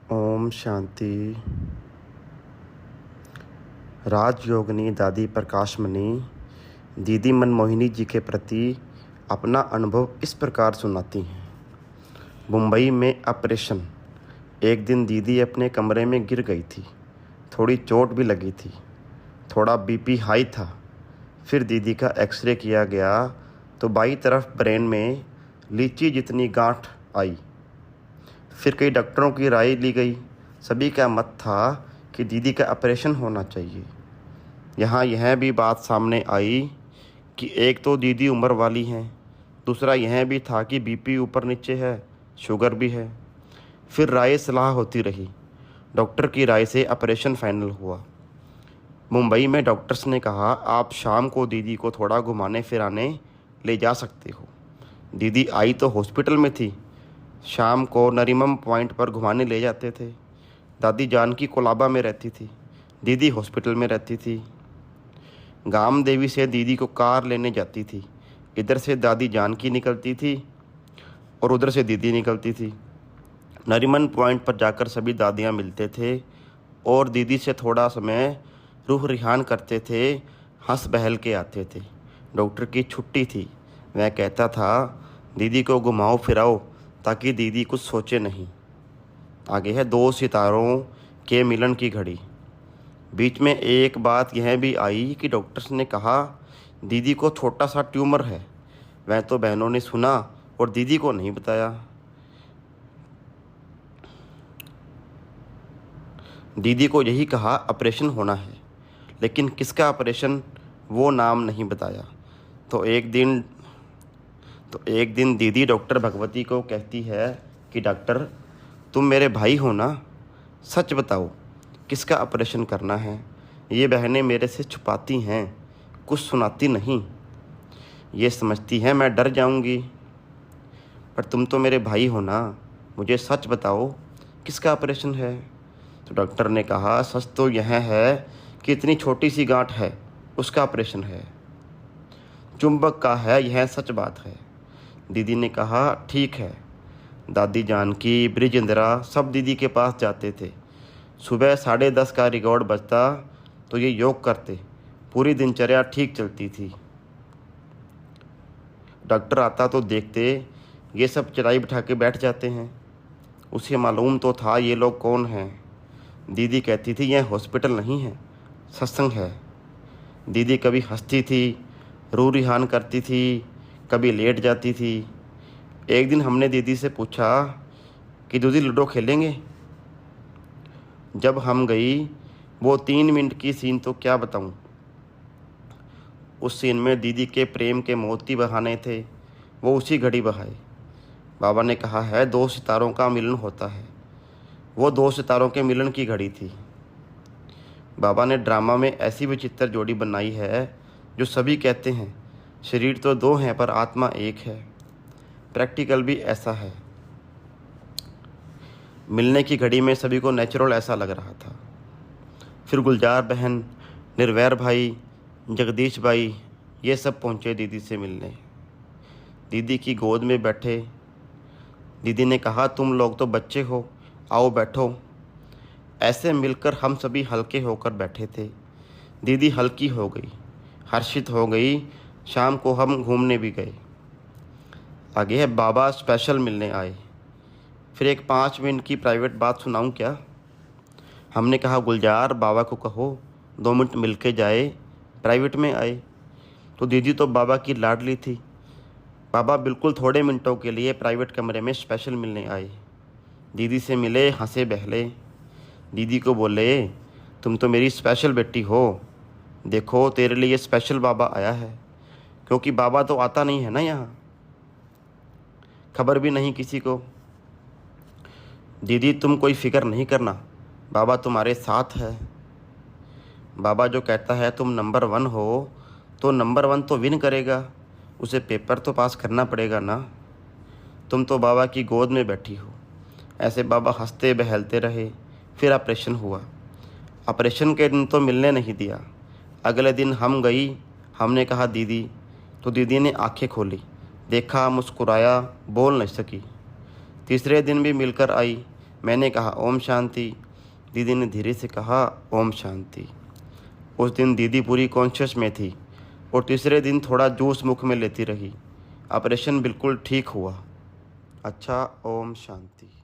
ओम शांति। राजयोगिनी दादी प्रकाशमणि दीदी मनमोहिनी जी के प्रति अपना अनुभव इस प्रकार सुनाती हैं। मुंबई में ऑपरेशन। एक दिन दीदी अपने कमरे में गिर गई थी। थोड़ी चोट भी लगी थी। थोड़ा बीपी हाई था। फिर दीदी का एक्सरे किया गया तो बाईं तरफ ब्रेन में लीची जितनी गांठ आई। फिर कई डॉक्टरों की राय ली गई। सभी का मत था कि दीदी का ऑपरेशन होना चाहिए। यहाँ यह भी बात सामने आई कि एक तो दीदी उम्र वाली हैं, दूसरा यह भी था कि बीपी ऊपर नीचे है, शुगर भी है। फिर राय सलाह होती रही। डॉक्टर की राय से ऑपरेशन फाइनल हुआ। मुंबई में डॉक्टर्स ने कहा, आप शाम को दीदी को थोड़ा घुमाने फिराने ले जा सकते हो। दीदी आई तो हॉस्पिटल में थी। शाम को नरीमन पॉइंट पर घुमाने ले जाते थे। दादी जानकी कोलाबा में रहती थी, दीदी हॉस्पिटल में रहती थी। गाम देवी से दीदी को कार लेने जाती थी। इधर से दादी जानकी निकलती थी और उधर से दीदी निकलती थी। नरीमन पॉइंट पर जाकर सभी दादियाँ मिलते थे और दीदी से थोड़ा समय रूह रिहान करते थे, हंस बहल के आते थे। डॉक्टर की छुट्टी थी। वह कहता था, दीदी को घुमाओ फिराओ ताकि दीदी कुछ सोचे नहीं। आगे है दो सितारों के मिलन की घड़ी। बीच में एक बात यह भी आई कि डॉक्टर्स ने कहा दीदी को छोटा सा ट्यूमर है। वह तो बहनों ने सुना और दीदी को नहीं बताया। दीदी को यही कहा ऑपरेशन होना है, लेकिन किसका ऑपरेशन वो नाम नहीं बताया। तो एक दिन दीदी डॉक्टर भगवती को कहती है कि डॉक्टर, तुम मेरे भाई हो ना, सच बताओ किसका ऑपरेशन करना है। ये बहनें मेरे से छुपाती हैं, कुछ सुनाती नहीं। ये समझती हैं मैं डर जाऊंगी, पर तुम तो मेरे भाई हो ना, मुझे सच बताओ किसका ऑपरेशन है। तो डॉक्टर ने कहा, सच तो यह है कि इतनी छोटी सी गांठ है, उसका ऑपरेशन है। चुंबक का है, यह सच बात है। दीदी ने कहा, ठीक है। दादी जानकी, ब्रिजेंद्रा सब दीदी के पास जाते थे। सुबह 10:30 का रिकॉर्ड बजता तो ये योग करते। पूरी दिनचर्या ठीक चलती थी। डॉक्टर आता तो देखते ये सब चटाई बिठा के बैठ जाते हैं। उसे मालूम तो था ये लोग कौन हैं। दीदी कहती थी, यह हॉस्पिटल नहीं है, सत्संग है। दीदी कभी हंसती थी, रूह रिहान करती थी, कभी लेट जाती थी। एक दिन हमने दीदी से पूछा कि दीदी लूडो खेलेंगे। जब हम गई, वो 3 मिनट की सीन तो क्या बताऊं। उस सीन में दीदी के प्रेम के मोती बहाने थे, वो उसी घड़ी बहाए। बाबा ने कहा है 2 सितारों का मिलन होता है। वो 2 सितारों के मिलन की घड़ी थी। बाबा ने ड्रामा में ऐसी विचित्र जोड़ी बनाई है जो सभी कहते हैं शरीर तो 2 हैं पर आत्मा एक है। प्रैक्टिकल भी ऐसा है। मिलने की घड़ी में सभी को नेचुरल ऐसा लग रहा था। फिर गुलजार बहन, निर्वैर भाई, जगदीश भाई, ये सब पहुँचे दीदी से मिलने। दीदी की गोद में बैठे। दीदी ने कहा, तुम लोग तो बच्चे हो, आओ बैठो। ऐसे मिलकर हम सभी हल्के होकर बैठे थे। दीदी हल्की हो गई, हर्षित हो गई। शाम को हम घूमने भी गए। आगे है बाबा स्पेशल मिलने आए। फिर एक 5 मिनट की प्राइवेट बात सुनाऊं क्या। हमने कहा, गुलजार बाबा को कहो 2 मिनट मिल के जाए। प्राइवेट में आए तो दीदी तो बाबा की लाडली थी। बाबा बिल्कुल थोड़े मिनटों के लिए प्राइवेट कमरे में स्पेशल मिलने आए। दीदी से मिले, हंसे बहले। दीदी को बोले, तुम तो मेरी स्पेशल बेटी हो, देखो तेरे लिए स्पेशल बाबा आया है। क्योंकि बाबा तो आता नहीं है ना, यहाँ खबर भी नहीं किसी को। दीदी तुम कोई फिक्र नहीं करना, बाबा तुम्हारे साथ है। बाबा जो कहता है तुम नंबर 1 हो, तो नंबर 1 तो विन करेगा, उसे पेपर तो पास करना पड़ेगा ना। तुम तो बाबा की गोद में बैठी हो। ऐसे बाबा हंसते बहलते रहे। फिर ऑपरेशन हुआ। ऑपरेशन के दिन तो मिलने नहीं दिया। अगले दिन हम गई। हमने कहा दीदी, तो दीदी ने आंखें खोली, देखा, मुस्कुराया, बोल नहीं सकी। तीसरे दिन भी मिलकर आई। मैंने कहा ओम शांति। दीदी ने धीरे से कहा ओम शांति। उस दिन दीदी पूरी कॉन्शियस में थी और तीसरे दिन थोड़ा जूस मुख में लेती रही। ऑपरेशन बिल्कुल ठीक हुआ। अच्छा, ओम शांति।